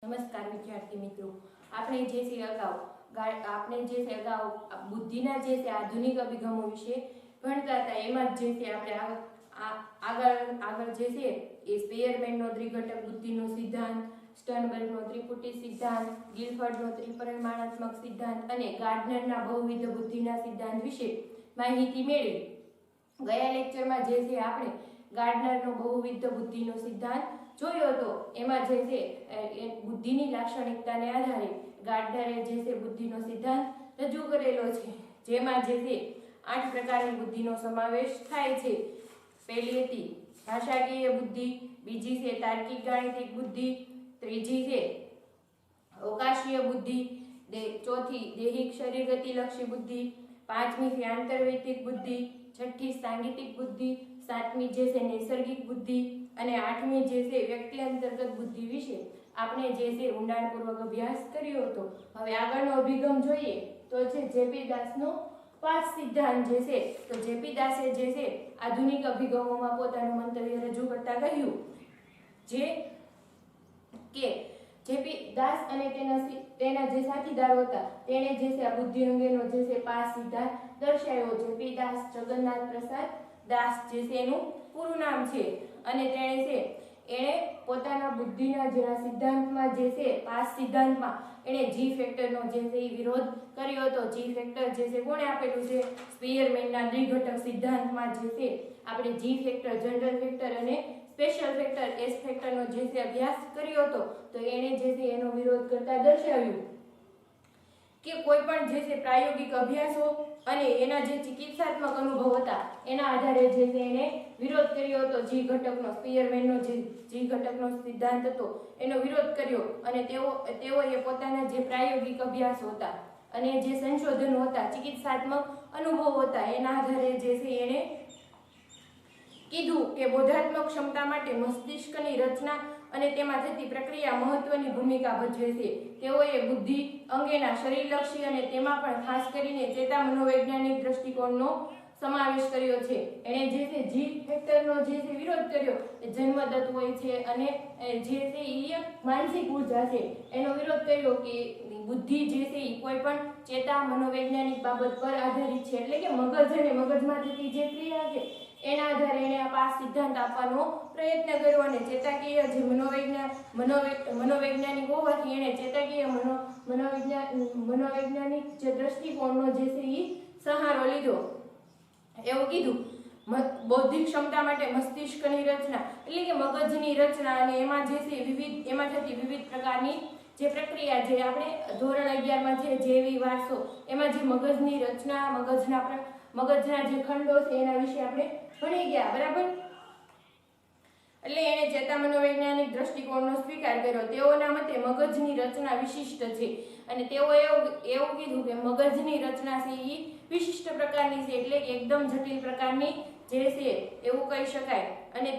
નમસ્કાર વિદ્યાર્થી મિત્રો, આપણે જે છે અગાઉ બુદ્ધિના જે છે આધુનિક અભિગમો વિશે ભણતા હતા. એમાં જ જે છે આપણે આગળ જે છે એ સ્પેયરમેનનો દ્વિઘટક બુદ્ધિનો સિદ્ધાંત, સ્ટર્નબર્ગનો ત્રિપુટી સિદ્ધાંત, ગિલફર્ડનો ત્રિપરિમાણાત્મક સિદ્ધાંત અને ગાર્ડનરના બહુવિધ બુદ્ધિના સિદ્ધાંત વિશે માહિતી મેળવી. ગયા લેક્ચરમાં જે છે આપણે ગાર્ડનરનો બહુવિધ બુદ્ધિનો સિદ્ધાંત જોયો હતો. એમાં જે છે બુદ્ધિની લાક્ષણિકતાને આધારે ગાર્ડનરે જે છે બુદ્ધિનો સિદ્ધાંત રજૂ કરેલો છે, જેમાં જે છે 8 પ્રકારની બુદ્ધિનો સમાવેશ થાય છે. પહેલી હતી ભાષાકીય બુદ્ધિ, બીજી છે તાર્કિક ગાણિતિક બુદ્ધિ, ત્રીજી છે અવકાશીય બુદ્ધિ, ચોથી દૈહિક શરીર ગતિલક્ષી બુદ્ધિ, પાંચમી છે આંતરવૈયક્તિક બુદ્ધિ, છઠ્ઠી સાંગીતિક બુદ્ધિ, સાતમી જે છે નૈસર્ગિક બુદ્ધિ અને આઠમી જે છે વ્યક્તિ અંતર્ગત બુદ્ધિ વિશે આપણે જે છે ઊંડાણપૂર્વક અભ્યાસ કર્યો હતો. હવે આગળનો અભિગમ જોઈએ તો છે જેપી દાસનો 5 સિદ્ધાંત જે છે. તો જેપી દાસે જે છે આધુનિક અભિગમોમાં પોતાનું મંતવ્ય રજૂ કરતા કહ્યું જે કે જેપી દાસ અને તેના જે સાથીદારો હતા તેણે જે છે આ બુદ્ધિ અંગેનો જે છે 5 સિદ્ધાંત દર્શાવ્યો. જેપી દાસ જગન્નાથ પ્રસાદ દાસ જે છે એનું પૂરું નામ છે અને એણે પોતાના બુદ્ધિના જે સિદ્ધાંતમાં જે છે 5 સિદ્ધાંતમાં એણે જી ફેક્ટરનો જે છે વિરોધ કર્યો હતો. જી ફેક્ટર જે છે કોણે આપેલું છે? સ્પીયરમેનના દ્વિઘટક સિદ્ધાંતમાં જે છે આપણે જી ફેક્ટર, જનરલ ફેક્ટર અને સ્પેશિયલ ફેક્ટર એસ ફેક્ટરનો જે છે અભ્યાસ કર્યો હતો. તો એણે જે છે એનો વિરોધ કરતા દર્શાવ્યું કે કોઈ પણ જે છે પ્રાયોગિક અભ્યાસો અને એના જે ચિકિત્સાત્મક અનુભવ હતા એના આધારે જે છે એને વિરોધ કર્યો હતો. જી ઘટકનો, સ્પીયરમેનનો જે જી ઘટકનો સિદ્ધાંત હતો એનો વિરોધ કર્યો અને તેઓએ પોતાના જે પ્રાયોગિક અભ્યાસો હતા અને જે સંશોધનો હતા, ચિકિત્સાત્મક અનુભવો હતા એના આધારે જે છે એને કીધું કે બોધાત્મક ક્ષમતા માટે મસ્તિષ્કની રચના અને તેમાં થતી પ્રક્રિયા મહત્વની ભૂમિકા ભજવે છે. તેઓએ બુદ્ધિ અંગેના શરીરલક્ષી અને તેમાં પણ ખાસ કરીને ચેતા મનોવૈજ્ઞાનિક દ્રષ્ટિકોણનો સમાવેશ કર્યો છે. એણે જે છે જી ફેક્ટરનો જે છે વિરોધ કર્યો એ જન્મદત્ત હોય છે અને જે છે એ માનસિક ઉર્જા છે એનો વિરોધ કર્યો કે બુદ્ધિ જે છે એ કોઈ પણ ચેતા મનોવૈજ્ઞાનિક બાબત પર આધારિત છે. એટલે કે મગજ અને મગજમાં થતી જે ક્રિયા છે એના આધારે એણે આ 5 સિદ્ધાંત આપવાનો પ્રયત્ન કર્યો અને ચેતાકીય જે મનોવૈજ્ઞાનિક હોવાથી એણે ચેતાકીય મનોવૈજ્ઞાનિક જે દ્રષ્ટિકોણનો જે છે એ સહારો લીધો. એવું કીધું બૌદ્ધિક ક્ષમતા માટે મસ્તિષ્કની રચના એટલે કે મગજની રચના અને એમાં જે છે એમાં થતી વિવિધ પ્રકારની જે પ્રક્રિયા જે આપણે ધોરણ 11 માં છે જૈવિક વારસો એમાં જે મગજની રચના, મગજના જે ખંડો છે એના વિશે આપણે ભણી ગયા, બરાબર. એટલે એને ચેતા મનોવૈજ્ઞાનિક દ્રષ્ટિકોણનો સ્વીકાર કર્યો. તેઓના મતે મગજની રચના વિશિષ્ટ છે અને તેઓએ એવું કીધું કે મગજની રચના છે એ વિશિષ્ટ પ્રકારની છે, એટલે કે એકદમ જટિલ પ્રકારની જે છે એવું કહી શકાય અને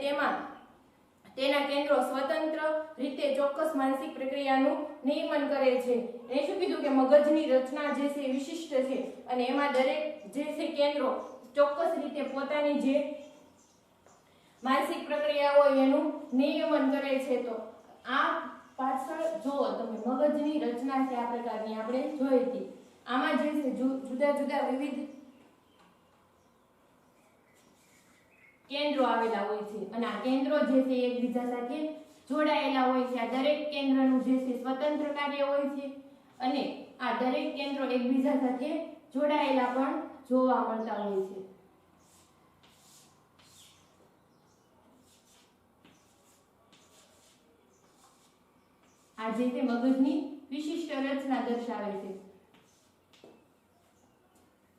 તેના કેન્દ્રો સ્વતંત્ર રીતે ચોક્કસ માનસિક પ્રક્રિયાનું નિયમન કરે છે. એને શું કીધું કે મગજની રચના જે છે વિશિષ્ટ છે અને એમાં દરેક જે છે કેન્દ્રો ચોક્કસ રીતે પોતાની જે માનસિક પ્રક્રિયા હોય એનું નિયમન કરે છે. તો આ પાછળ જુઓ તમે મગજની રચના છે આ પ્રકારની આપણે જોઈ હતી. આમાં જે છે જુદા જુદા વિવિધ કેન્દ્રો આવેલા હોય છે અને આ કેન્દ્રો જે છે એકબીજા સાથે જોડાયેલા હોય છે. આ દરેક કેન્દ્રનું જે છે સ્વતંત્ર કાર્ય હોય છે અને આ દરેક કેન્દ્રો એકબીજા સાથે જોડાયેલા પણ જોવા મળતા હોય છે. આ જે છે મગજની વિશિષ્ટ રચના દર્શાવે છે,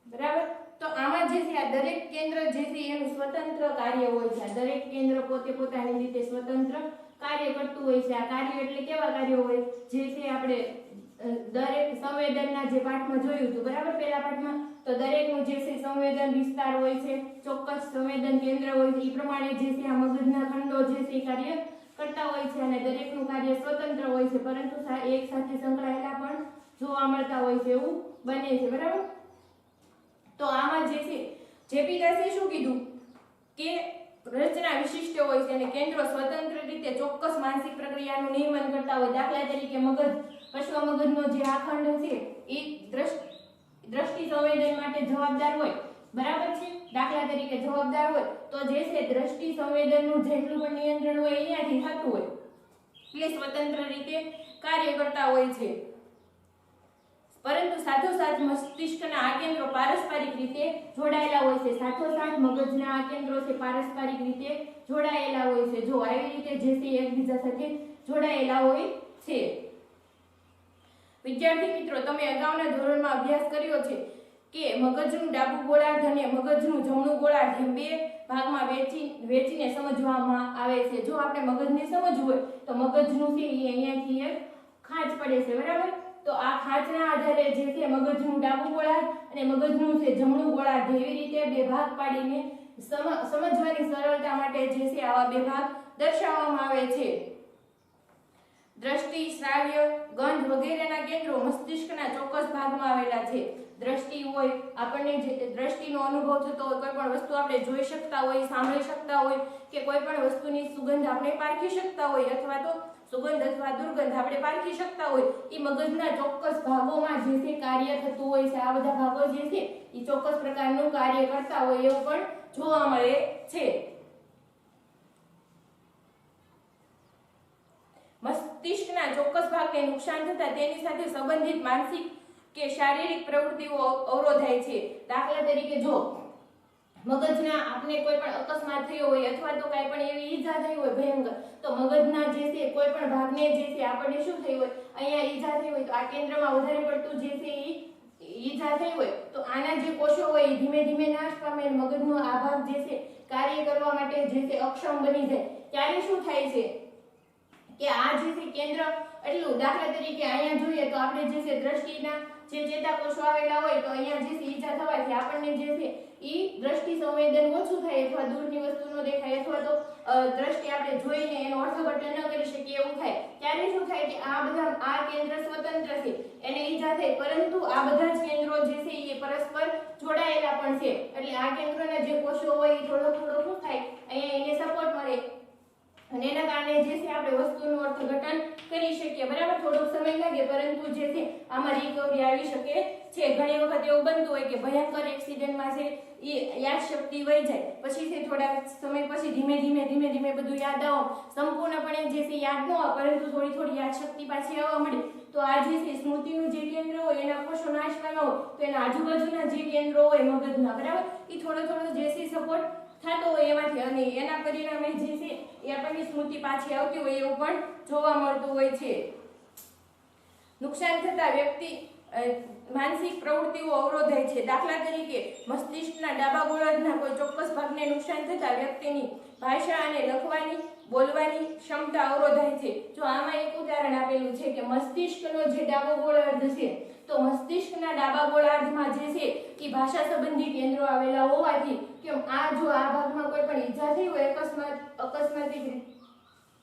બરાબર. તો આમાં જે છે આ દરેક કેન્દ્ર જે છે એનું સ્વતંત્ર કાર્ય હોય છે. આ દરેક કેન્દ્ર પોતાની રીતે સ્વતંત્ર કાર્ય કરતું હોય છે. આ કાર્ય એટલે કેવા કાર્યો હોય જે છે આપણે દરેક સંવેદનના જે પાઠમાં જોયું હતું, બરાબર, પહેલા પાઠમાં. તો દરેકનું જે છે સંવેદન વિસ્તાર હોય છે, ચોક્કસ સંવેદન કેન્દ્ર હોય છે. એ પ્રમાણે જે છે આ મગજના ખંડો જે છે કાર્ય કરતા હોય છે અને દરેકનું કાર્ય સ્વતંત્ર હોય છે પરંતુ એક સાથે સંકળાયેલા પણ જોવા મળતા હોય છે એવું બને છે, બરાબર. તો આમાં જે છે જેપી દાસે શું કીધું કે રચના વિશિષ્ટ હોય છે અને કેન્દ્રો સ્વતંત્ર રીતે ચોક્કસ માનસિક પ્રક્રિયાનું નિયમન કરતા હોય. દાખલા તરીકે મગજ, પશ્વ મગજનો જે આ ખંડ છે એ દ્રષ્ટિ સંવેદન માટે જવાબદાર હોય, બરાબર છે. દાખલા તરીકે જવાબદાર હોય તો જે છે દ્રષ્ટિ સંવેદનનું જેટલું પણ નિયંત્રણ હોય અહીંયાથી થતું હોય, એટલે સ્વતંત્ર રીતે કાર્ય કરતા હોય છે. પરંતુ સાથોસાથ મસ્તિષ્કના આ કેન્દ્રો પારસ્પરિક રીતે જોડાયેલા હોય છે. સાથોસાથ મગજના આ કેન્દ્રો છે પારસ્પરિક રીતે જોડાયેલા હોય છે. જો આવી રીતે જે છે એકબીજા સાથે જોડાયેલા હોય છે. વિદ્યાર્થી મિત્રો, તમે અગાઉના ધોરણમાં અભ્યાસ કર્યો છે કે મગજનું ડાબું ગોળાર્ધ અને મગજનું જમણું ગોળાર્ધ એમ બે ભાગમાં વહેંચીને સમજવામાં આવે છે. જો આપણે મગજને સમજવું હોય તો મગજનું છે એ અહીંયાથી એક ખાંચ પડે છે, બરાબર. તો આ ખાંચના આધારે જે છે મગજનું ડાબું ગોળાર્ધ અને મગજનું છે જમણું ગોળાર્ધ એવી રીતે બે ભાગ પાડીને સમજવાની સરળતા માટે જે છે આવા બે ભાગ દર્શાવવામાં આવે છે. દ્રષ્ટિ, શ્રાવ્ય, ગંધ વગેરેના કેન્દ્રો મસ્તિષ્કના ચોક્કસ ભાગમાં આવેલા છે. દ્રષ્ટિ હોય, આપણને જે દ્રષ્ટિનો અનુભવ થતો હોય, કોઈ પણ વસ્તુ આપણે જોઈ શકતા હોય, સાંભળી શકતા હોય કે કોઈ પણ વસ્તુની સુગંધ આપણે પારખી શકતા હોય અથવા તો સુગંધ અથવા દુર્ગંધ આપણે પારખી શકતા હોય, એ મગજના ચોક્કસ ભાગોમાં જે છે કાર્ય થતું હોય છે. આ બધા ભાગો જે છે એ ચોક્કસ પ્રકારનું કાર્ય કરતા હોય એવું પણ જોવા મળે છે. મસ્તિષ્કના ચોક્કસ ભાગને નુકસાન થતા તેની સાથે સંબંધિત માનસિક કે શારીરિક પ્રવૃત્તિઓ અવરોધાય છે. દાખલા તરીકે જો મગજના આપણે કોઈ પણ અકસ્માત થયો હોય અથવા તો કાંઈ પણ એવી ઈજા થઈ હોય ભયંકર, તો મગજના જે છે કોઈ પણ ભાગને જે છે આપણને શું થઈ હોય, અહીંયા ઈજા થઈ હોય તો આ કેન્દ્રમાં વધારે પડતું જે છે ઈજા થઈ હોય તો આના જે કોષો હોય એ ધીમે ધીમે નાશ પામે. મગજનો આ ભાગ જે છે કાર્ય કરવા માટે જે છે અક્ષમ બની જાય. ત્યારે શું થાય છે કે આ જે છે કેન્દ્ર એટલું, દાખલા તરીકે અહીંયા જોઈએ તો આપણે જે છે દ્રષ્ટિના જે ચેતાકોષો આવેલા હોય તો અહીંયા જે છે ઈજા થવાથી આપણને જે છે ઈ દ્રષ્ટિ સંવેદન ઓછું થાય અથવા દૂરની વસ્તુ ન દેખાય અથવા તો દ્રષ્ટિ આપણે જોઈને એનો અર્થઘટન ન કરી શકીએ એવું થાય. ત્યારે શું થાય કે આ બધા આ કેન્દ્ર સ્વતંત્ર છે, એને ઈજા થાય, પરંતુ આ બધા જ કેન્દ્રો જે છે એ પરસ્પર જોડાયેલા પણ છે. એટલે આ કેન્દ્રના જે કોષો હોય એ થોડો શું થાય, અહીંયા એને સપોર્ટ મળે અને એના કારણે જે છે આપણે વસ્તુનું અર્થઘટન કરી શકીએ, બરાબર. થોડોક સમય લાગે પરંતુ જે છે આમાં રિકવરી આવી શકે છે. ઘણી વખત એવું બનતું હોય કે ભયંકર એક્સિડન્ટમાં છે એ યાદ શક્તિ વહી જાય, પછી છે થોડા સમય પછી ધીમે ધીમે બધું યાદ આવે, સંપૂર્ણપણે જે છે યાદ ન આવે પરંતુ થોડી યાદ શક્તિ પાછી આવવા મળે. તો આ જે છે સ્મૃતિનું જે કેન્દ્ર હોય એના કોષો નાશ પામ્યા હોય તો એના આજુબાજુના જે કેન્દ્રો હોય મગજના, બરાબર, એ થોડો જે છે સપોર્ટ થતો હોય એમાંથી અને એના પરિણામે જે છે એ આપણને સ્મૃતિ પાછી આવતી હોય એવું પણ જોવા મળતું હોય છે. નુકસાન થતા વ્યક્તિ માનસિક પ્રવૃત્તિઓ અવરોધાય છે. દાખલા તરીકે મસ્તિષ્કના ડાબા ગોળાર્ધના કોઈ ચોક્કસ ભાગને નુકસાન થતા વ્યક્તિની ભાષા અને લખવાની, બોલવાની ક્ષમતા અવરોધાય છે. જો આમાં એક ઉદાહરણ આપેલું છે કે મસ્તિષ્કનો જે ડાબો ગોળાર્ધ છે તો મસ્તિષ્કના ડાબા ગોળાર્ધમાં જે છે એ ભાષા સંબંધી કેન્દ્રો આવેલા હોવાથી કે આ જો આ ભાગમાં કોઈ પણ ઈજા થઈ હોય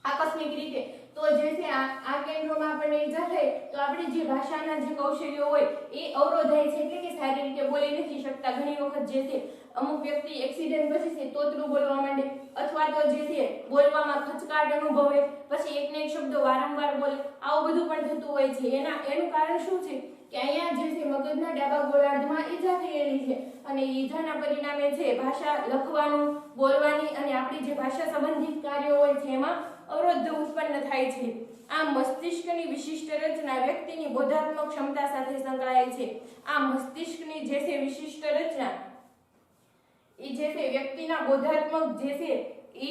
આકસ્મિક રીતે તો જે છે આ કેન્દ્રોમાં આપણને ઈજા થાય તો આપણે જે ભાષાના જે કૌશલ્યો હોય એ અવરોધાય છે, એટલે કે સારી રીતે બોલી નથી શકતા. ઘણી વખત જે છે અમુક વ્યક્તિ એક્સિડન્ટ પછી છે તોતરું બોલવા માંડે અથવા તો જે છે બોલવામાં ખચકાટ અનુભવે, પછી એકને એક શબ્દો વારંવાર બોલે, આવું બધું પણ થતું હોય છે. એનું કારણ શું છે કે અહીંયા જે છે મગજના ડાબા ગોળાર્ધમાં ઈજા થયેલી છે અને ઈજાના પરિણામે છે ભાષા લખવાનું, બોલવાની અને આપણી જે ભાષા સંબંધિત કાર્યો હોય છે એમાં અવરોધ ઉત્પન્ન થાય છે. આ મસ્તિષ્કની વિશિષ્ટ રચના વ્યક્તિની બોધાત્મક ક્ષમતા સાથે સંકળાયેલ છે. આ મસ્તિષ્કની જે છે વિશિષ્ટ રચના એ જે છે વ્યક્તિના બોધાત્મક જે છે એ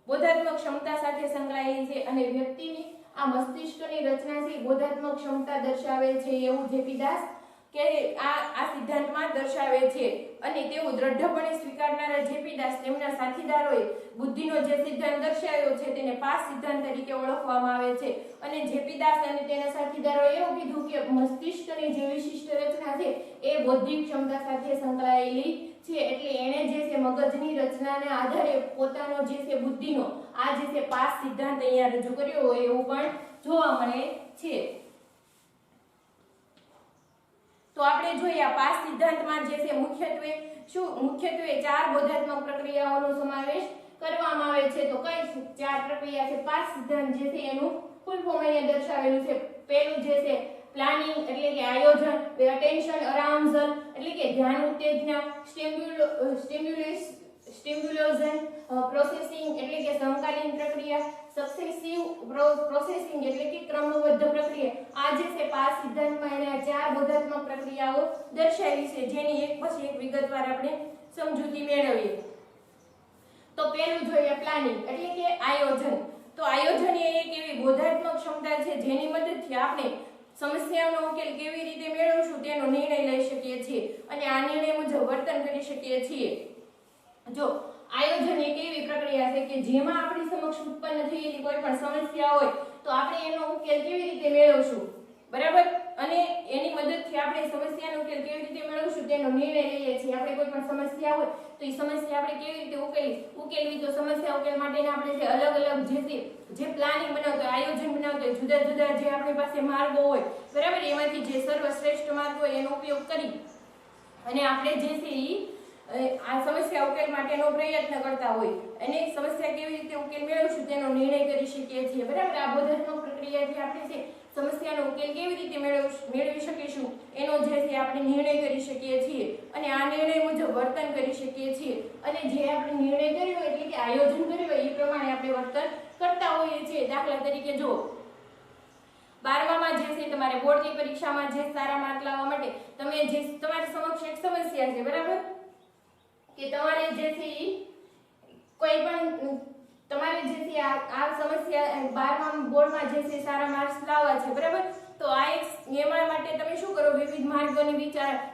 બોધાત્મક ક્ષમતા સાથે સંકળાયેલી છે અને વ્યક્તિની આ મસ્તિષ્કની રચના છે બોધાત્મક ક્ષમતા દર્શાવે છે એવું જેપી દાસ કે આ સિદ્ધાંતમાં દર્શાવે છે. અને તેવું દ્રઢપણે સ્વીકારનારા જેપી દાસ તેમના સાથીદારોએ બુદ્ધિનો જે સિદ્ધાંત દર્શાવ્યો છે તેને પાસ સિદ્ધાંત તરીકે ઓળખવામાં આવે છે. અને જેપી દાસ અને તેના સાથીદારોએ એવું કીધું કે મસ્તિષ્કની જે વિશિષ્ટ રચના છે એ બૌદ્ધિક ક્ષમતા સાથે સંકળાયેલી છે. એટલે એણે જે છે મગજની રચનાને આધારે પોતાનો જે છે બુદ્ધિનો આ જે છે પાસ સિદ્ધાંત અહીંયા રજૂ કર્યો હોય એવું પણ જોવા મળે છે. તો આપણે જોઈએ આ 5 સિદ્ધાંતમાં જે છે મુખ્યત્વે 4 બોધાત્મક પ્રક્રિયાઓનો સમાવેશ કરવામાં આવે છે. તો કઈ 4 પ્રક્રિયા છે? 5 સિદ્ધાંત જે છે એનું ફૂલ ફોર્મ અહીંયા દર્શાવેલું છે. પહેલું જે છે પ્લાનિંગ એટલે કે આયોજન, અટેન્શન અરાઉઝલ એટલે કે ધ્યાન ઉત્તેજના, સ્ટિમ્યુલેશન, પ્રોસેસિંગ એટલે કે સમકાલીન પ્રક્રિયા, સક્સેસિવ પ્રોસેસિંગ એટલે કે ક્રમબદ્ધ પ્રક્રિયા. આ જે છે 5 સિદ્ધાંતમાં એના 4 બોધાત્મક પ્રક્રિયાઓ દર્શાવી છે, જેની એક પછી એક વિગતવાર આપણે સમજૂતી મેળવીએ. તો પહેલું જોઈએ પ્લાનિંગ એટલે કે આયોજન. તો આયોજન એ એક એવી બોધાત્મક ક્ષમતા છે જેની મદદથી આપણે સમસ્યાનો ઉકેલ કેવી રીતે મેળવશું તેનો નિર્ણય લઈ શકીએ છીએ અને આ નિર્ણય મુજબ વર્તન કરી શકીએ છીએ. જો આયોજન એક એવી પ્રક્રિયા છે કે જેમાં આપણી સમક્ષ ઉત્પન્ન થયેલી કોઈ પણ સમસ્યા હોય તો આપણે એનો ઉકેલ કેવી રીતે મેળવશું, બરાબર, અને એની મદદથી આપણે સમસ્યાનો ઉકેલ કેવી રીતે મેળવશું તેનો નિર્ણય લઈએ છીએ. આપણે કોઈ પણ સમસ્યા હોય તો એ સમસ્યા આપણે કેવી રીતે ઉકેલવી તો સમસ્યા ઉકેલ માટેના આપણે જે અલગ અલગ જે પ્લાનિંગ બનાવતો હોય, આયોજન બનાવતો હોય, જુદા જુદા જે આપણી પાસે માર્ગો હોય, બરાબર, એમાંથી જે સર્વશ્રેષ્ઠ માર્ગ હોય એનો ઉપયોગ કરી અને આપણે જે છે આ સમસ્યા ઉકેલ માટેનો પ્રયત્ન કરતા હોય અને સમસ્યા કેવી રીતે ઉકેલ મેળવશું તેનો નિર્ણય કરી શકીએ છીએ, બરાબર. આ બોધાત્મક પ્રક્રિયાથી આપણે છે સમસ્યાનો ઉકેલ કેવી રીતે મેળવી શકીશું એનો જે છે આપણે નિર્ણય કરી શકીએ છીએ અને આ નિર્ણય મુજબ વર્તન કરી શકીએ છીએ અને જે આપણે નિર્ણય કર્યો એટલે કે આયોજન કર્યું હોય એ પ્રમાણે આપણે વર્તન કરતા હોઈએ છીએ. દાખલા તરીકે જો 12માં જે છે તમારે બોર્ડની પરીક્ષામાં જે સારા માર્ક લાવવા માટે તમે જે તમારી સમક્ષ એક સમસ્યા છે, બરાબર, કે તમારે જે છે કોઈ પણ તમારે જે છે આ સમસ્યા 12માં બોર્ડમાં જે છે સારા માર્ક્સ લાવવા છે, બરાબર, તો આ એમાં માટે તમે શું કરો, વિવિધ માર્ગોની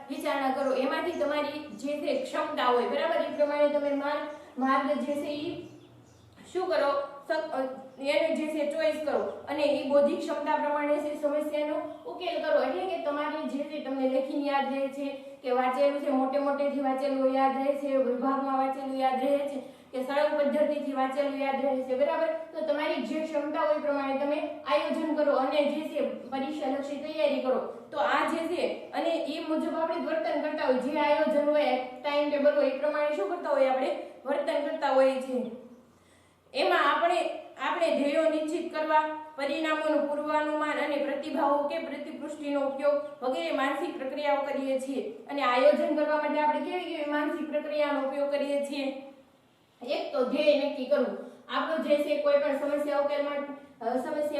વિચારણા કરો. એમાંથી તમારી જે છે ક્ષમતા હોય, બરાબર, એ પ્રમાણે તમે માર્ગ જે છે એ શું કરો, એને જે છે ચોઈસ કરો અને એ બૌદ્ધિક ક્ષમતા પ્રમાણે છે સમસ્યાનો ઉકેલ કરો. એટલે કે તમારી જે છે તમને લેખીને યાદ રહે છે કે વાંચેલું છે, મોટેથી વાંચેલું યાદ રહે છે, વિભાગમાં વાંચેલું યાદ રહે છે કે સળંગ પદ્ધતિથી વાંચેલું યાદ રહે છે, બરાબર. તો તમારી જે ક્ષમતા હોય પ્રમાણે તમે આયોજન કરો અને જે છે પરીક્ષાલક્ષી તૈયારી કરો. તો આ જે છે અને એ મુજબ આપણે વર્તન કરતા હોય, જે આયોજન હોય, ટાઈમ ટેબલ હોય એ પ્રમાણે શું કરતા હોય આપણે વર્તન કરતા હોઈએ છીએ. એમાં આપણે ધ્યેયો નિશ્ચિત કરવા, પરિણામોનું પૂર્વાનુમાન અને પ્રતિભાવો કે પ્રતિપુષ્ટિનો ઉપયોગ વગેરે માનસિક પ્રક્રિયાઓ કરીએ છીએ. અને આયોજન કરવા માટે આપણે કેવી માનસિક પ્રક્રિયાનો ઉપયોગ કરીએ છીએ? એક તો ધ્યેય નક્કી કરવું. આપણો જે છે કોઈ પણ સમસ્યા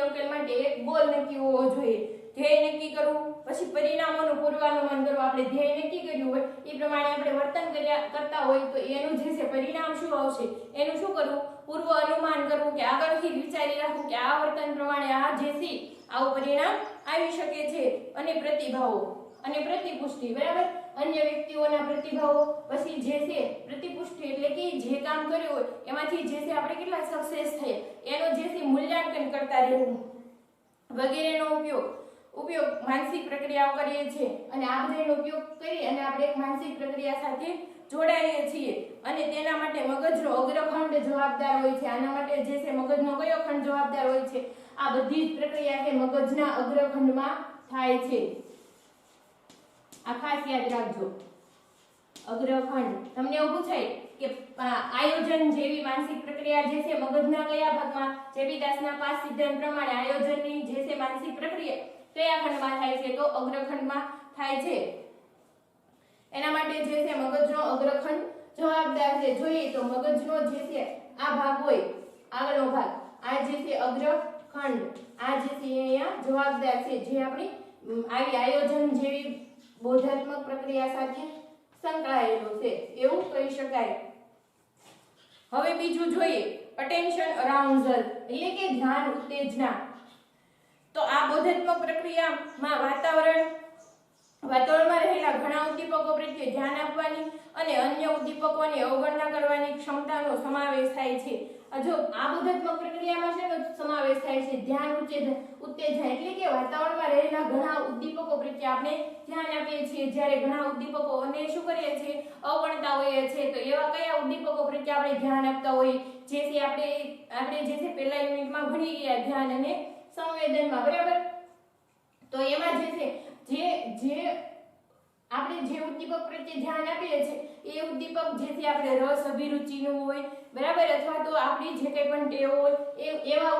ઉકેલ માટે એક ગોલ નક્કી હોવો જોઈએ. ધ્યેય નક્કી કરવું, પછી પરિણામોનું પૂર્વાનુમાન કરવું. આપણે ધ્યેય નક્કી કર્યું હોય એ પ્રમાણે આપણે વર્તન કરતા હોય તો એનું જે છે પરિણામ શું આવશે એનું શું કરવું, પૂર્વ અનુમાન કરવું, કે આગળથી વિચારી રાખવું કે આ વર્તન પ્રમાણે આ જે છે આવું પરિણામ આવી શકે છે. અને પ્રતિભાવો અને પ્રતિપુષ્ટિ, બરાબર, અન્ય વ્યક્તિઓના પ્રતિભાવો, પછી જે છે પ્રતિપુષ્ટિ એટલે કે જે કામ કર્યું હોય એમાંથી જે છે આપણે કેટલા સક્સેસ થયા એનો જે છે મૂલ્યાંકન કરતા રહેવું વગેરેનો ઉપયોગ માનસિક પ્રક્રિયાઓ કરીએ છીએ. અને આ બધાનો ઉપયોગ કરી અને આપણે એક માનસિક પ્રક્રિયા સાથે જોડાઈએ છીએ અને તેના માટે મગજનો અગ્રખંડ જવાબદાર હોય છે. આના માટે જે છે મગજનો કયો ખંડ જવાબદાર હોય છે? આ બધી જ પ્રક્રિયા છે મગજના અગ્રખંડમાં થાય છે. આ ખાસ યાદ રાખજો, અગ્રખંડ. તમને એવું પૂછાય કે આયોજન જેવી માનસિક પ્રક્રિયા જે છે મગજના કયા ભાગમાં? ચેબીદાસના 5 સિદ્ધાંત પ્રમાણે આયોજનની જે છે માનસિક પ્રક્રિયા કયા ખંડમાં થાય છે? તો અગ્રખંડમાં થાય છે. એના માટે જે છે મગજનો અગ્રખંડ જવાબદાર છે. જોઈએ તો મગજનો જે છે આ ભાગ હોય, આગળનો ભાગ, આ જે છે અગ્રખંડ, આ જે છે અહીંયા જવાબદાર છે, જે આપણી આવી આયોજન જેવી બોધાત્મક પ્રક્રિયા સાથે સંકળાયેલો છે એવું કહી શકાય. હવે બીજું જોઈએ, અટેન્શન અરાઉઝલ એટલે કે ધ્યાન ઉત્તેજના. તો આ બોધાત્મક પ્રક્રિયામાં વાતાવરણમાં રહેલા ઘણા ઉદ્દીપકો પ્રત્યે ધ્યાન આપવાની અને અન્ય ઉદ્દીપકોની અવગણના કરવાની ક્ષમતાનો સમાવેશ થાય છે. જો આ બોધાત્મક પ્રક્રિયામાં શેનો સમાવેશ થાય છે? ધ્યાન ઉત્તેજના એટલે કે વાતાવરણમાં રહેલા ઘણા ઉદ્દીપકો પ્રત્યે આપણે ધ્યાન આપીએ છીએ. જ્યારે ઘણા ઉદ્દીપકોને શું કરીએ છીએ? અવગણતા હોઈએ છીએ. તો એવા કયા ઉદ્દીપકો પ્રત્યે આપણે ધ્યાન આપતા હોઈએ? જેથી આપણે જે છે પહેલા યુનિટમાં ભણી ગયા ધ્યાન અને સંવેદનમાં, બરાબર. તો એમાં જે છે જે આપણે જે ઉદ્દીપક પ્રત્યે ધ્યાન આપીએ છીએ એ ઉદ્દીપક જે છે આપણે રસ અભિરુચિનું હોય, બરાબર, અથવા તો આપણી જે કંઈ પણ ટેવ હોય એવા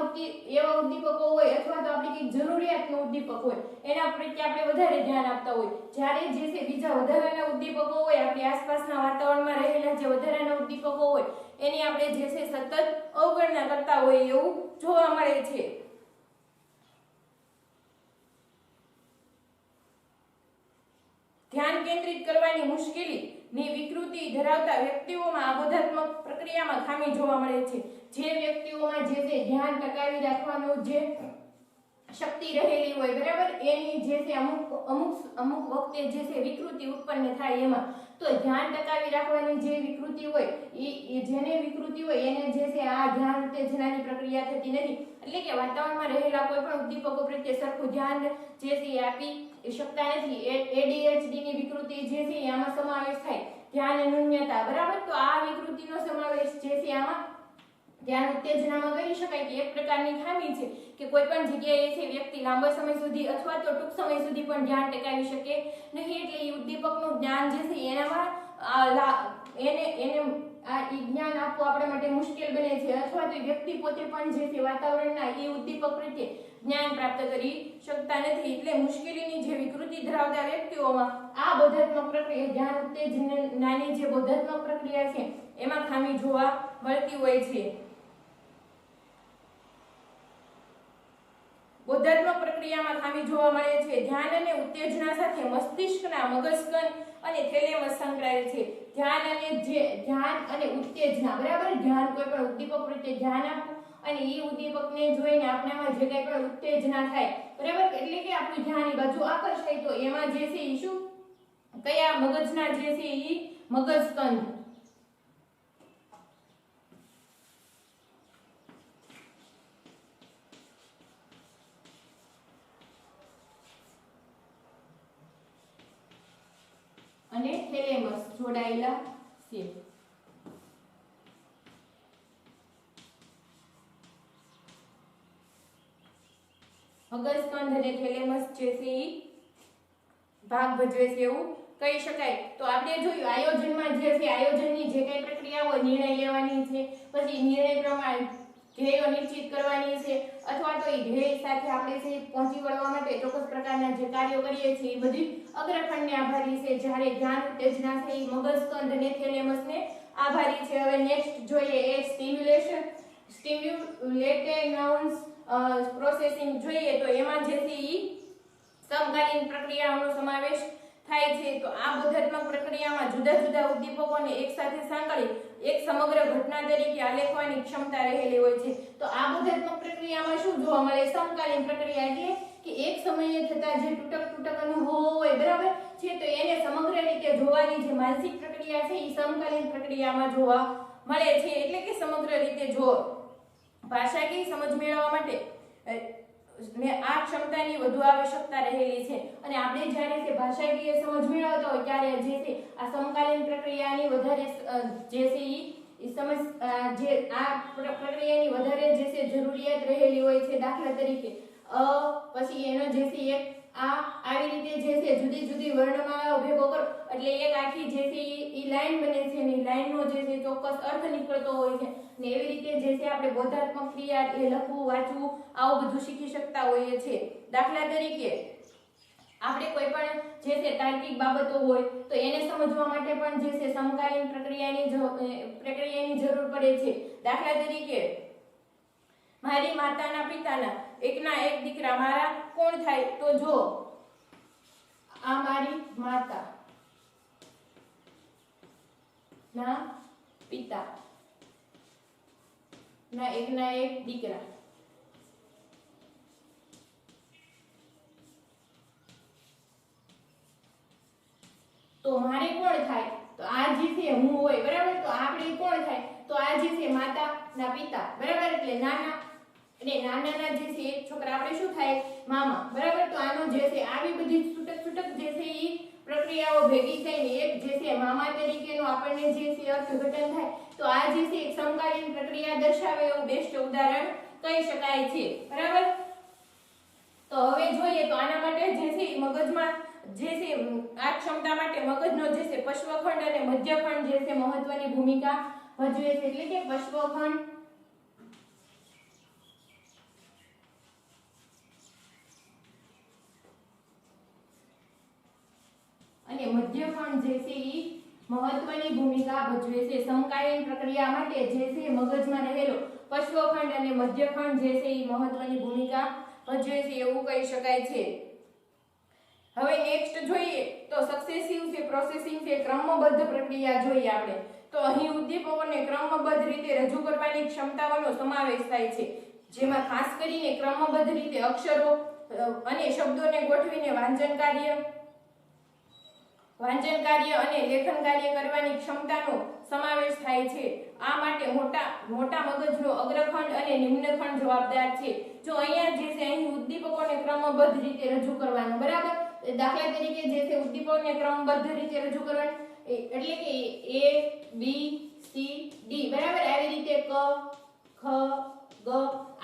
ઉદ્દીપકો હોય, અથવા તો આપણી કંઈક જરૂરિયાતનું ઉદ્દીપક હોય એના પ્રત્યે આપણે વધારે ધ્યાન આપતા હોય. જ્યારે જે છે બીજા વધારાના ઉદ્દીપકો હોય, આપણી આસપાસના વાતાવરણમાં રહેલા જે વધારાના ઉદ્દીપકો હોય એની આપણે જે છે સતત અવગણના કરતા હોય એવું જોવા મળે છે. ધ્યાન કેન્દ્રિત કરવાની મુશ્કેલી ની વિકૃતિ ધરાવતા વ્યક્તિઓમાં આ બોધાત્મક પ્રક્રિયામાં ખામી જોવા મળે છે. જે વ્યક્તિઓમાં જે છે ધ્યાન ટકાવી રાખવાનું જે શક્તિ રહેલી હોય, બરાબર, એની જે છે અમુક વખતે જે છે વિકૃતિ ઉત્પન્ન થાય એમાં, તો ધ્યાન ટકાવી રાખવાની જે વિકૃતિ હોય એ જેને વિકૃતિ હોય એને જે છે આ ધ્યાન ઉત્તેજનાની પ્રક્રિયા થતી નથી. એટલે કે વાતાવરણમાં રહેલા કોઈ પણ ઉદ્દીપકો પ્રત્યે સરખું ધ્યાન જે છે આપી શકતા નથી. ADHD ની વિકૃતિ જે છે આમાં સમાવેશ થાય, ધ્યાન ન્યૂનતા, બરાબર. તો આ વિકૃતિનો સમાવેશ જે છે આમાં ધ્યાન ઉત્તેજનામાં કરી શકાય કે એક પ્રકારની ખામી છે કે કોઈ પણ જગ્યાએ છે વ્યક્તિ લાંબા સમય સુધી અથવા તો ટૂંક સમય સુધી પણ ધ્યાન ટકાવી શકે નહીં. એટલે એ ઉદ્દીપકનું જ્ઞાન જે છે એનામાં એને આ જ્ઞાન આપવું આપણા માટે મુશ્કેલ બને છે, અથવા તો વ્યક્તિ પોતે પણ જે છે વાતાવરણના એ ઉદ્દીપક પ્રત્યે જ્ઞાન પ્રાપ્ત કરી શકતા નથી. એટલે મુશ્કેલીની જે વિકૃતિ ધરાવતા વ્યક્તિઓમાં આ બોધાત્મક પ્રક્રિયા, ધ્યાન ઉત્તેજનાની જે બોધાત્મક પ્રક્રિયા છે એમાં ખામી જોવા મળતી હોય છે. બોધાત્મક પ્રક્રિયામાં ખામી જોવા મળે છે. ધ્યાન અને ઉત્તેજના સાથે મસ્તિષ્કના મગજકણ અને થેલેમસ સંકળાયેલ છે. ધ્યાન અને ઉત્તેજના, બરાબર, ધ્યાન કોઈ પણ ઉદ્દીપક પ્રત્યે ધ્યાન આપવું અને એ ઉદ્દીપકને જોઈને આપણામાં જે કંઈ પણ ઉત્તેજના થાય, બરાબર, એટલે કે આપણું ધ્યાન એ બાજુ આકર્ષાય, તો એમાં જે છે એ શું, કયા મગજના જે છે એ મગજકંદ, અને થેલેમસ જોડાયેલા છે. મગજકંદ અને થેલેમસ જે છે એ ભાગ ભજવે છે એવું કહી શકાય. તો આપણે જોયું આયોજનમાં જે છે આયોજનની જે કઈ પ્રક્રિયા હોય, નિર્ણય લેવાની છે, પછી નિર્ણય પ્રમાણે ધ્યેયો નિશ્ચિત કરવાની છે, અથવા તો એ ધ્યેય સાથે આપણે છે પહોંચી વળવા માટે ચોક્કસ પ્રકારના જે કાર્યો કરીએ છીએ એ બધી અગ્રખંડને આભારી છે. જ્યારે ધ્યાન ઉત્તેજના છે એ મગજકંદ અને થેલેમસને આભારી છે. હવે નેક્સ્ટ જોઈએ એ સ્ટિમ્યુલેટેડ ન્યુરોન્સ પ્રોસેસિંગ જોઈએ. તો એમાં જે છે એ સમકાલીન પ્રક્રિયાઓનો સમાવેશ થાય છે. તો આ બોધાત્મક પ્રક્રિયામાં જુદા જુદા ઉદ્દીપકોને એકસાથે સાંકળી એક સમગ્ર ઘટના તરીકે આલેખવાની ક્ષમતા રહેલી હોય છે. તો આ બોધાત્મક પ્રક્રિયામાં શું જોવા મળે, સમકાલીન પ્રક્રિયા, એટલે કે એક સમયે થતા જે તૂટક અનુભવો હોય, બરાબર છે, તો એને સમગ્ર રીતે જોવાની જે માનસિક પ્રક્રિયા છે એ સમકાલીન પ્રક્રિયામાં જોવા મળે છે. એટલે કે સમગ્ર રીતે જો ભાષાકીય સમજ મેળવવા માટે આ ક્ષમતાની વધુ આવશ્યકતા રહેલી છે. અને આપણે જ્યારે તે ભાષાકીય સમજ મેળવતા હોય ત્યારે જે છે આ સમકાલીન પ્રક્રિયાની વધારે જે છે એ સમજ જે આ પ્રક્રિયાની વધારે જે છે જરૂરિયાત રહેલી હોય છે. દાખલા તરીકે પછી એનો જે છે એક આવી રીતે જે છે જુદી જુદી વર્ણમાળાઓ ભેગો કરો એટલે એક આખી જે છે એ લાઈન બને છે અને લાઈનનો જે છે ચોક્કસ અર્થ નીકળતો હોય છે. ને એવી રીતે જે છે આપણે બોધાત્મક ક્રિયા એ લખવું, વાંચવું, આવું બધું શીખી શકતા હોઈએ છીએ. દાખલા તરીકે આપણે કોઈ પણ જે છે તાર્કિક બાબતો હોય તો એને સમજવા માટે પણ જે છે સમકાલીન પ્રક્રિયાની જરૂર પડે છે. દાખલા તરીકે મારી માતાના પિતાના એકના એક દીકરા મારા કોણ થાય, તો જો આ મારી માતા ના પિતા ના એકના એક દીકરા, તો મારે કોણ થાય, તો આ જે છે હું હોય, બરાબર, તો આપણે કોણ થાય, તો આ જે છે માતા ના પિતા, બરાબર, એટલે નાના અને નાનાના જે છે એક છોકરા આપણે શું થાય, મામા, બરાબર. તો આનો જે છે આવી બધી છૂટક જે છે એ પ્રક્રિયાઓ ભેગી થઈને એક જે છે મામા તરીકેનો આપણને જે છે અર્થઘટન થાય. તો આ જે છે એક સમકાલીન પ્રક્રિયા દર્શાવે એવું બેસ્ટ ઉદાહરણ કહી શકાય છે, બરાબર. તો હવે જોઈએ તો આના માટે જે છે મગજમાં જે છે આ ક્ષમતા માટે મગજનો જે છે પશ્વખંડ અને મધ્યખંડ જે છે મહત્વની ભૂમિકા ભજવે છે, એટલે કે પશ્વખંડ અને મધ્યખંડ જે છે એ મહત્વની ભૂમિકા ભજવે છે. સમકાલીન પ્રક્રિયા માટે જે છે મગજમાં રહેલો પશ્વખંડ અને મધ્યખંડ જે છે એ મહત્વની ભૂમિકા ભજવે છે એવું કહી શકાય છે. હવે નેક્સ્ટ જોઈએ તો સક્સેસિવ છે, પ્રોસેસિંગ છે, ક્રમબદ્ધ પ્રક્રિયા જોઈએ આપણે. તો અહીં ઉદ્દીપકોને ક્રમબદ્ધ રીતે રજૂ કરવાની ક્ષમતાઓનો સમાવેશ થાય છે, જેમાં ખાસ કરીને ક્રમબદ્ધ રીતે અક્ષરો અને શબ્દોને ગોઠવીને વાંચન કાર્ય અને લેખન કાર્ય કરવાની ક્ષમતાનો સમાવેશ થાય છે. આ માટે મોટા મગજનો અગ્રખંડ અને નિમ્નખંડ જવાબદાર છે. જો અહીંયા જે છે અહીં ઉદ્દીપકોને ક્રમબદ્ધ રીતે રજૂ કરવાનું, બરાબર. દાખલા તરીકે જે છે ઉદ્દીપકોને ક્રમબદ્ધ રીતે રજૂ કરવાનું એટલે કે A B C D, બરાબર. આવી રીતે ક ખ ગ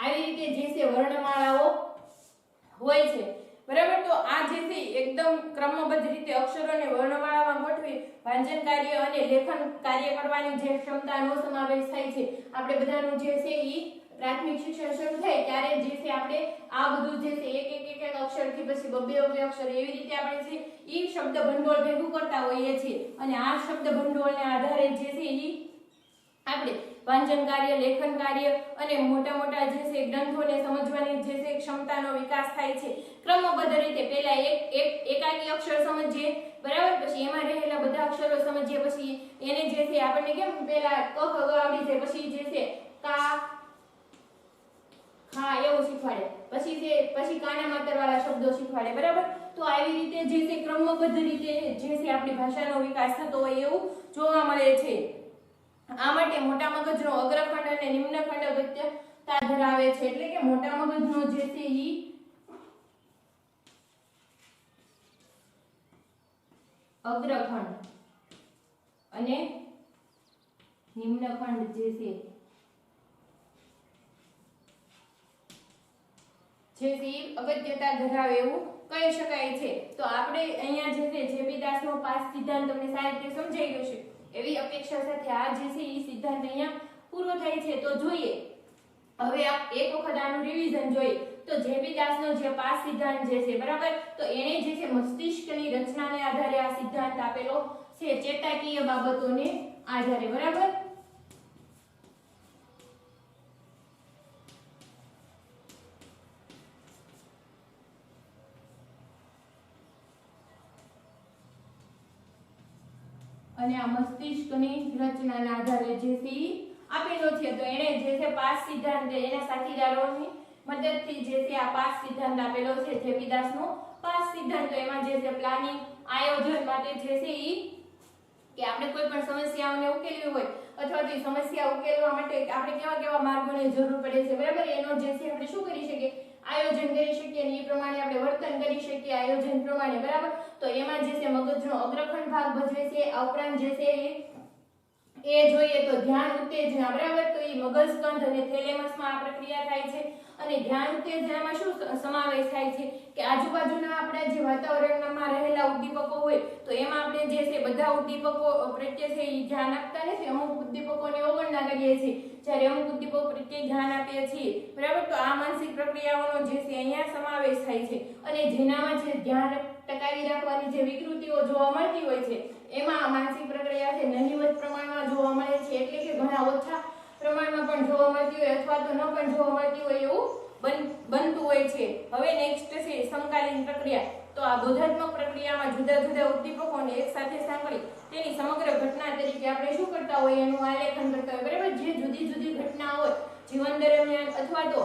આવી રીતે જે છે વર્ણમાળાઓ હોય છે, બરાબર. તો આ જે છે એકદમ ક્રમબદ્ધ રીતે અક્ષરો અને વર્ણમાળામાં ગોઠવી વાંચન કાર્ય અને લેખન કાર્ય કરવાની જે ક્ષમતાનો સમાવેશ થાય છે. આપણે બધાનું જે છે ઈ પ્રાથમિક શિક્ષણ શરૂ થાય ત્યારે જે છે આપણે આ બધું જે છે એક અક્ષરથી પછી બબ્બે અક્ષર એવી રીતે આપણે છે ઈ શબ્દ ભંડોળ ભેગું કરતા હોઈએ છીએ, અને આ શબ્દ ભંડોળને આધારે જે છે ઈ આપણે વાંચન કાર્ય, લેખન કાર્ય અને મોટા જે છે ગ્રંથોને સમજવાની જે છે ક્ષમતાનો વિકાસ થાય છે. ક્રમબદ્ધ રીતે પહેલા એકાકી અક્ષર સમજીએ, બરાબર. પછી એમાં રહેલા બધા અક્ષરો સમજીએ, પછી એને જે છે આપણને કેમ પહેલા ક ખ ગ આવડી જાય, પછી જે છે કા હા એવું શીખવાડે, પછી કાના માતર વાળા શબ્દો શીખવાડે, બરાબર. તો આવી રીતે જે છે ક્રમબદ્ધ રીતે જે છે આપણી ભાષાનો વિકાસ થતો હોય એવું જોવા મળે છે. આ માટે મોટા મગજનો અગ્રખંડ અને નિમ્નખંડ અગત્યતા ધરાવે છે, એટલે કે મોટા મગજનો જે છે ઈ અગ્રખંડ અને નિમ્નખંડ જે છે અગત્યતા ધરાવે એવું કહી શકાય છે. તો આપણે અહીંયા જે છે જેપી દાસનો પાસ સિદ્ધાંત તમને સારી રીતે સમજાઈ ગયો છે એવી અપેક્ષા સાથે આ જે છે એ સિદ્ધાંત અહીંયા પૂરો થાય છે. તો જોઈએ હવે એક વખત આનું રિવિઝન જોઈએ તો જેપી દાસનો જે પાસ સિદ્ધાંત જે છે, બરાબર. તો એને જે છે મસ્તિષ્કની રચનાને આધારે આ સિદ્ધાંત આપેલો છે, ચેતાકીય બાબતોને આધારે, બરાબર. અને આ મસ્તિષ્કની રચનાના આધારે જે છે આપેલો છે. તો એને જે છે પાસ સિદ્ધાંત એના સાથીદારોની મદદથી જે છે આ પાસ સિદ્ધાંત આપેલો છે, જેપી દાસનો પાસ સિદ્ધાંત. તો એમાં જે છે પ્લાનિંગ, આયોજન માટે જે છે કે આપણે કોઈ પણ સમસ્યાઓને ઉકેલવી હોય અથવા તો સમસ્યા ઉકેલવા માટે આપણે કેવા માર્ગોની જરૂર પડે છે, બરાબર. એનો જે છે આપણે શું કરી શકીએ, આયોજન કરી શકીએ, અને એ પ્રમાણે આપણે વર્તન કરી શકીએ આયોજન પ્રમાણે, બરાબર. તો એમાં જે છે મગજનો અગ્રખંડ ભાગ ભજવે છે. આ ઉપરાંત જે છે એ જોઈએ તો ધ્યાન ઉત્તેજના, બરાબર. તો એ મગજસ્કંધ અને થેલેમસમાં આ પ્રક્રિયા થાય છે. અને ધ્યાન ઉત્તેજનામાં શું સમાવેશ થાય છે કે આજુબાજુના આપણા જે વાતાવરણમાં રહેલા ઉદ્દીપકો હોય તો એમાં આપણે જે છે બધા ઉદ્દીપકો પ્રત્યે છે એ ધ્યાન આપતા નથી. અમુક ઉદ્દીપકોની અવગણના કરીએ છીએ, જ્યારે અમુક ઉદ્દીપકો પ્રત્યે ધ્યાન આપીએ છીએ, બરાબર. તો આ માનસિક પ્રક્રિયાઓનો જે છે અહીંયા સમાવેશ થાય છે. અને જેનામાં જે ધ્યાન ટકાવી રાખવાની જે વિકૃતિઓ જોવા મળતી હોય છે એમાં આ માનસિક પ્રક્રિયા છે નહિવત પ્રમાણમાં જોવા મળે છે, એટલે કે ઘણા ઓછા પ્રમાણમાં પણ જોવા મળતી હોય અથવા તો ન પણ જોવા મળતી હોય એવું બનતું હોય છે. હવે નેક્સ્ટ છે સમકાલીન પ્રક્રિયા. તો આ બોધાત્મક પ્રક્રિયામાં જુદા જુદા ઉદ્દીપકોને એક સાથે સાંકળી તેની સમગ્ર ઘટના તરીકે આપણે શું કરતા હોય એનું આલેખન કરતા હોય, બરાબર. જે જુદી ઘટના હોય જીવન દરમિયાન અથવા તો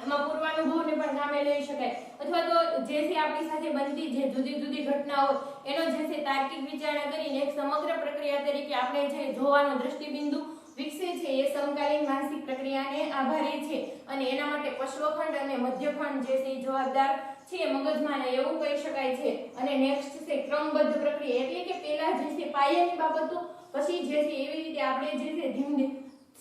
એમાં પૂર્વાનુભવને પણ કામે લઈ શકાય, અથવા તો જે છે આપણી સાથે બનતી જે જુદી ઘટના હોય એનો જે છે તાર્કિક વિચારણા કરીને એક સમગ્ર પ્રક્રિયા તરીકે આપણે જે જોવાનો દ્રષ્ટિબિંદુ વિકસે છે એ સમકાલીન માનસિક પ્રક્રિયાને આભારી છે. અને એના માટે પશ્વખંડ અને મધ્યખંડ જે છે જવાબદાર છે મગજમાં, એવું કહી શકાય છે. અને નેક્સ્ટ છે ક્રમબદ્ધ પ્રક્રિયા, એટલે કે પહેલા જે છે પાયાની બાબતો, પછી જે છે એવી રીતે આપણે જે છે ધીમે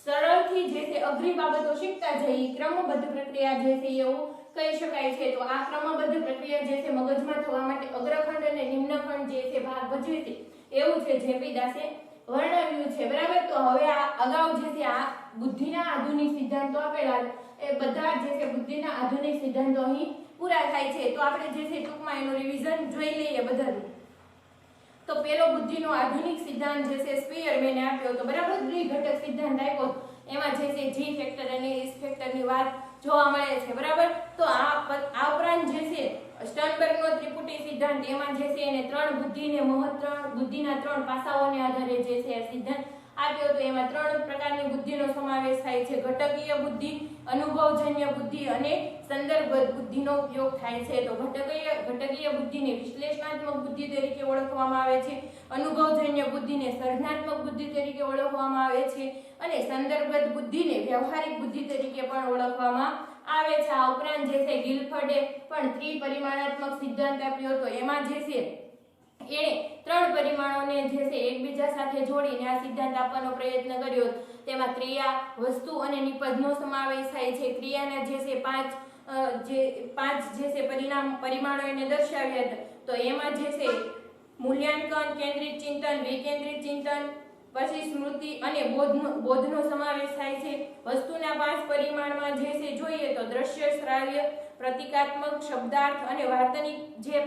સરળથી જે છે અઘરી બાબતો શીખતા જઈએ, ક્રમબદ્ધ પ્રક્રિયા જે છે એવું કહી શકાય છે. તો આ ક્રમબદ્ધ પ્રક્રિયા જે છે મગજમાં થવા માટે અગ્રખંડ અને નિમ્નખંડ જે છે ભાગ ભજવે છે એવું છે જેપી દાસે વર્ણવ્યું છે. બરાબર. તો હવે આ અગાઉ જે છે આ બુદ્ધિના આધુનિક સિદ્ધાંતો આપેલા એ બધા જે છે બુદ્ધિના આધુનિક સિદ્ધાંતો અહીં પૂરા થાય છે. તો આપણે જે છે ટૂંકમાં એનું રિવિઝન જોઈ લઈએ બધાનું. તો પેલો બુદ્ધિનો આધુનિક સિદ્ધાંત જે છે સ્પીયરમેને આપ્યો હતો. બરાબર. દ્વિઘટક સિદ્ધાંત આપ્યો. એમાં જે છે જી ફેક્ટર અને એસ ફેક્ટરની વાત જોવા મળે છે. બરાબર. તો આ ઉપરાંત જે છે સ્ટર્નબર્ગનો ત્રિપુટી સિદ્ધાંત, એમાં જે છે એને ત્રણ બુદ્ધિના ત્રણ પાસાઓને આધારે જે છે આ સિદ્ધાંત આપ્યો હતો. એમાં ત્રણ પ્રકારની બુદ્ધિનો સમાવેશ થાય છે: ઘટકીય બુદ્ધિ, અનુભવજન્ય બુદ્ધિ અને સંદર્ભ બુદ્ધિનો ઉપયોગ થાય છે. તો ઘટકીય બુદ્ધિને વિશ્લેષણાત્મક બુદ્ધિ તરીકે ઓળખવામાં આવે છે, અનુભવજન્ય બુદ્ધિને સર્જનાત્મક બુદ્ધિ તરીકે ઓળખવામાં આવે છે અને સંદર્ભ બુદ્ધિને વ્યવહારિક બુદ્ધિ તરીકે પણ ઓળખવામાં આવે છે. આ ઉપરાંત જે છે ગિલફર્ડે પણ ત્રિપરિમાણાત્મક સિદ્ધાંત આપ્યો હતો. એમાં જે છે એણે ત્રણ પરિમાણોને જે છે એકબીજા સાથે જોડીને આ સિદ્ધાંત આપવાનો પ્રયત્ન કર્યો. તેમાં ક્રિયા, વસ્તુ અને નિપજનો સમાવેશ થાય છે. ક્રિયાના જે છે પાંચ જે છે પરિમાણો એને દર્શાવ્યા હતા. તો એમાં જે છે મૂલ્યાંકન, કેન્દ્રિત ચિંતન, વિકેન્દ્રિત ચિંતન, પછી સ્મૃતિ અને બોધનો સમાવેશ થાય છે. વસ્તુના 5 પરિમાણમાં જે છે જોઈએ તો દ્રશ્ય, શ્રાવ્ય, પ્રતિકાત્મક, શબ્દાર્થ અને વાર્તનિક જે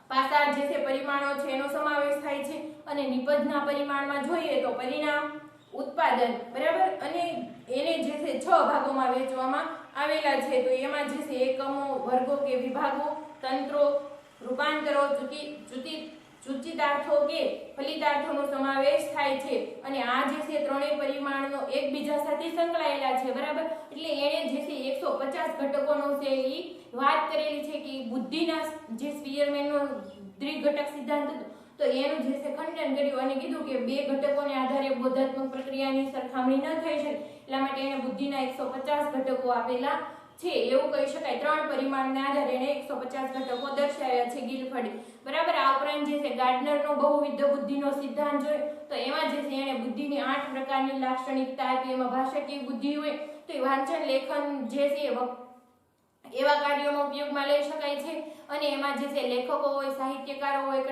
પાસા જે છે પરિમાણો છે એનો સમાવેશ થાય છે. અને નિપજના પરિમાણમાં જોઈએ તો પરિણામ, ઉત્પાદન, બરાબર, અને એને જે છે 6 ભાગોમાં વહેંચવામાં આવેલા છે. તો એમાં જે છે એકમો, વર્ગો કે વિભાગો, તંત્રો, રૂપાંતરો, સૂચિતાર્થો કે ફલિતાર્થોનો સમાવેશ થાય છે. અને આ જે છે ત્રણેય પરિમાણો એકબીજા સાથે સંકળાયેલા છે. બરાબર. એટલે એણે જે છે 150 ઘટકોનો છે એ વાત કરેલી છે કે બુદ્ધિના જે સ્પીયરમેનનો દ્વિઘટક સિદ્ધાંત હતો તો એનું જે છે ખંડન કર્યું અને કીધું કે બે ઘટકોને આધારે બોધાત્મક પ્રક્રિયાની સરખામણી ન થઈ શકે, એટલા માટે એને બુદ્ધિના 150 ઘટકો આપેલા છે એવું કહી શકાય. ત્રણ પરિમાણના આધારે એને 150 ઘટકો દર્શાવ્યા છે ગિલફર્ડે. બરાબર. આ ઉપરાંત જે છે ગાર્ડનરનો બહુવિધ બુદ્ધિનો સિદ્ધાંત જોયો તો એમાં જે છે એને બુદ્ધિની 8 પ્રકારની લાક્ષણિકતા આપી. એમાં ભાષાકીય બુદ્ધિ હોય તો એ વાંચન, લેખન જે છે એવા કાર્યોમાં ઉપયોગમાં લઈ શકાય છે. અને એમાં જે છે લેખકો હોય, સાહિત્યકારો હોય,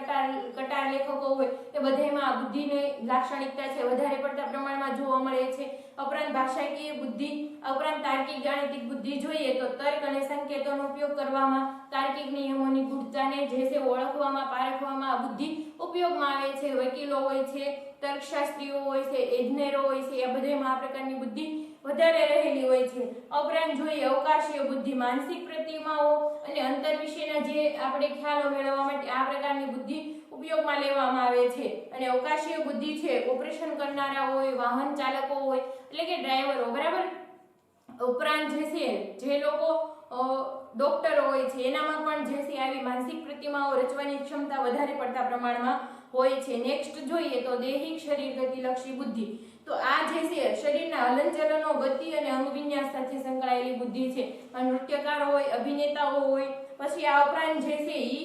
કટાર લેખકો હોય એ બધામાં બુદ્ધિની લાક્ષણિકતા છે વધારે પડતા પ્રમાણમાં જોવા મળે છે. ઉપરાંત ભાષાકીય બુદ્ધિ, ઉપરાંત તાર્કિક ગાણિતિક બુદ્ધિ જોઈએ તો તર્ક અને સંકેતોનો ઉપયોગ કરવામાં, તાર્કિક નિયમોની ગૂઢતાને જે છે ઓળખવામાં, પારખવામાં આ બુદ્ધિ ઉપયોગમાં આવે છે. વકીલો હોય છે, તર્કશાસ્ત્રીઓ હોય છે, ઇજનેરો હોય છે, આ બધામાં આ પ્રકારની બુદ્ધિ વધારે રહેલી હોય છે. ઉપરાંત જોઈએ અવકાશીય બુદ્ધિ, માનસિક પ્રતિમાઓ અને અંતર વિશેના જે આપણે ખ્યાલો મેળવવા માટે આ પ્રકારની બુદ્ધિ ઉપયોગમાં લેવામાં આવે છે. અને અવકાશીય બુદ્ધિ છે ઓપરેશન કરનારા હોય, વાહન ચાલકો હોય એટલે કે ડ્રાઈવરો. બરાબર. ઉપરાંત જે છે જે લોકો ડોક્ટરો હોય છે એનામાં પણ જે છે આવી માનસિક પ્રતિમાઓ રચવાની ક્ષમતા વધારે પડતા પ્રમાણમાં હોય છે. નેક્સ્ટ જોઈએ તો દૈહિક શરીર ગતિલક્ષી બુદ્ધિ. તો આ જે છે શરીરના હલનચલનો, ગતિ અને અંગવિન્યાસ સાથે સંકળાયેલી બુદ્ધિ છે. નૃત્યકાર હોય, અભિનેતાઓ હોય, પછી આ ઉપરાંત જે છે ઈ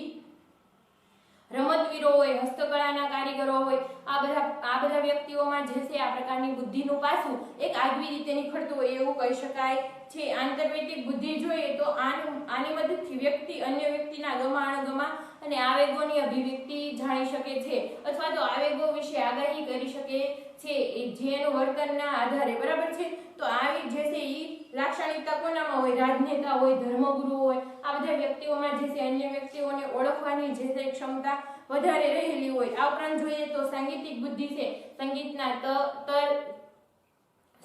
રમતવીરો હોય, હસ્તકળાના કારીગરો હોય, આ બધા વ્યક્તિઓમાં જે છે આ પ્રકારની બુદ્ધિનું પાસું એક આગવી રીતે નીકળતું હોય એવું કહી શકાય છે. આંતરવૈયક્તિક બુદ્ધિ જોઈએ તો આની મદદથી વ્યક્તિ અન્ય વ્યક્તિના ગમા અણગમા અને આવેગોની અભિવ્યક્તિ જાણી શકે છે અથવા તો આવેગો વિશે આગાહી કરી શકે છે જેનું વર્તનના આધારે. બરાબર છે. તો આવી જે છે ઈ લાક્ષણિકતા કોનામાં હોય? રાજનેતા હોય, ધર્મગુરુ હોય, આ બધા વ્યક્તિઓમાં જે છે અન્ય વ્યક્તિઓને ઓળખવાની જે છે ક્ષમતા વધારે રહેલી હોય. આ ઉપરાંત જોઈએ તો સાંગીતિક બુદ્ધિ છે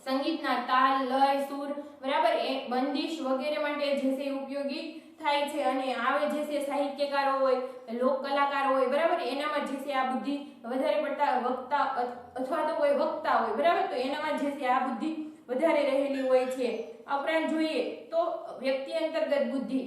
સંગીતના તાલ, લય, સૂર, બરાબર, એ બંદિશ વગેરે માટે જે છે ઉપયોગી થાય છે. અને આવે જે છે સાહિત્યકારો હોય, લોક કલાકારો હોય, બરાબર, એનામાં જે છે આ બુદ્ધિ વધારે પડતા વક્તા અથવા તો કોઈ વક્તા હોય, બરાબર, તો એનામાં જે છે આ બુદ્ધિ વધારે રહેલી હોય છે. ઉપરાંત જોઈએ તો વ્યક્તિ અંતર્ગત બુદ્ધિ,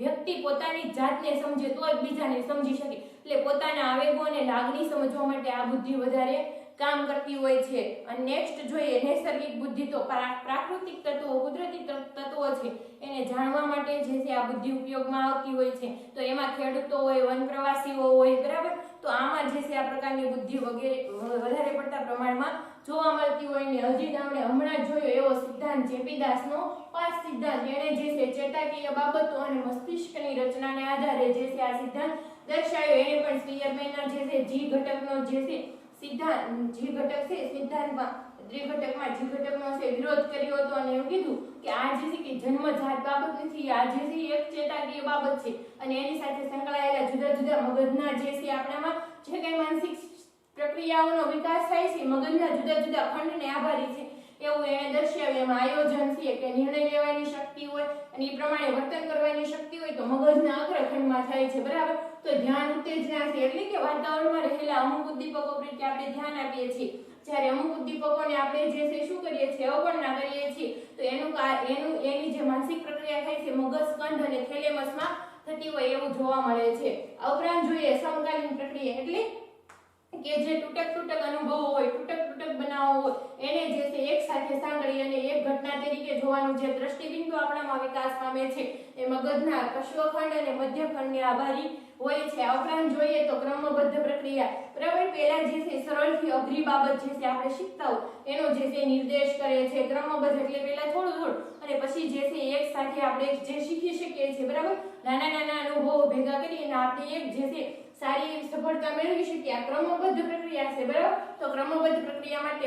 વ્યક્તિ પોતાની જાતને સમજે તો જ બીજાને સમજી શકે, એટલે પોતાના આવેગો અને લાગણી સમજવા માટે આ બુદ્ધિ વધારે કામ કરતી હોય છે. અને નેક્સ્ટ જોઈએ નૈસર્ગિક બુદ્ધિ. તો પ્રાકૃતિક તત્વો, કુદરતી તત્વો છે એને જાણવા માટે જે છે આ બુદ્ધિ ઉપયોગમાં આવતી હોય છે. તો એમાં ખેડૂતો હોય, વન પ્રવાસીઓ હોય, બરાબર, તો આમાં જે છે આ પ્રકારની બુદ્ધિ વગેરે વધારે પડતા પ્રમાણમાં જોવા મળતી હોય ને હજી આપણે હમણાં જોયો એવો સિદ્ધાંત જેપીદાસનો 5 સિદ્ધાંત એને જે છે ચેતાકીય બાબતો અને મસ્તિષ્કની રચનાને આધારે જે છે આ સિદ્ધાંત દર્શાવ્યો. એને પણ સ્પીયરમેનના જે છે જી ઘટકનો જે છે સિદ્ધાંત જી ઘટક છે સિદ્ધાંતમાં ત્રિઘટકમાં જી ઘટકનો છે વિરોધ કર્યો હતો અને એવું કીધું કે આ જે છે કે જન્મજાત બાબત નથી, આ જે છે એક ચેતાકીય બાબત છે અને એની સાથે સંકળાયેલા જુદા જુદા મગજના જે છે આપણામાં જે કઈ માનસિક પ્રક્રિયાઓનો વિકાસ થાય છે, મગજના જુદા જુદા ખંડને આભારી છે એવું એને દર્શાવ્યું. એમાં આયોજન છે કે નિર્ણય લેવાની શક્તિ હોય અને એ પ્રમાણે વર્તન કરવાની શક્તિ હોય તો મગજના અગ્રખંડમાં થાય છે, બરાબર. તો ધ્યાન ઉત્તેજના છે એટલે કે વાતાવરણમાં રહેલા અમુક ઉદ્દીપકો પ્રત્યે આપણે ધ્યાન આપીએ છીએ. જ્યારે અમુક ઉદ્દીપકોને આપણે જે છે શું કરીએ છીએ અવગણના કરીએ છીએ તો એની જે માનસિક પ્રક્રિયા થાય છે મગજ સ્કંધ અને થેલેમસમાં થતી હોય એવું જોવા મળે છે. આ ઉપરાંત જોઈએ સમકાલીન પ્રક્રિયા એટલે કે જે તૂટક અનુભવો હોય, તૂટક બનાવો હોય એને જે છે એક સાથે સાંકળી અને એક ઘટના તરીકે જોવાનું જે દ્રષ્ટિબિંદુ આપણામાં વિકાસ પામે છે એ મગજના પશ્વખંડ અને મધ્યખંડને આભારી હોય છે. આ ઉપરાંત જોઈએ તો ક્રમબદ્ધ પ્રક્રિયા, બરાબર. પહેલા જે છે સરળથી અઘરી બાબત જે છે આપણે શીખતા હોય એનો જે છે નિર્દેશ કરે છે. ક્રમબદ્ધ એટલે પહેલા થોડું અને પછી જે છે એક સાથે આપણે જે શીખી શકીએ છીએ, બરાબર. નાના અનુભવો ભેગા કરીને આપણે એક જે છે સારી એવી સફળતા મેળવી શકીએ. આ ક્રમબદ્ધ પ્રક્રિયા છે, બરાબર. તો ક્રમબદ્ધ પ્રક્રિયા માટે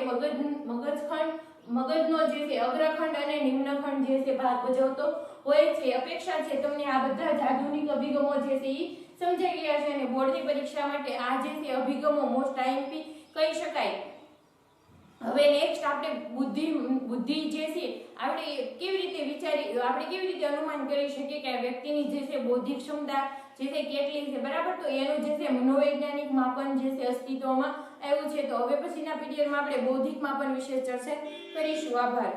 મગજનો જે છે અગ્રખંડ અને નિમ્નખંડ જે છે ભાગ ભજવતો હોય છે. અપેક્ષા છે તમને આ બધા જ આધુનિક અભિગમો જે છે એ સમજાઈ ગયા છે અને બોર્ડની પરીક્ષા માટે આ જે છે અભિગમો મોસ્ટ આઈએમપી કહી શકાય. હવે નેક્સ્ટ આપણે બુદ્ધિ જે છે આપણે કેવી રીતે અનુમાન કરી શકીએ કે આ વ્યક્તિની જે છે બૌદ્ધિક ક્ષમતા જે છે કેટલી છે, બરાબર. તો એનું જે છે મનોવૈજ્ઞાનિક માપન જે છે અસ્તિત્વમાં આવ્યું છે. તો હવે પછીના પીરિયડમાં આપણે બૌદ્ધિક માપન વિશે ચર્ચા કરીશું. આભાર.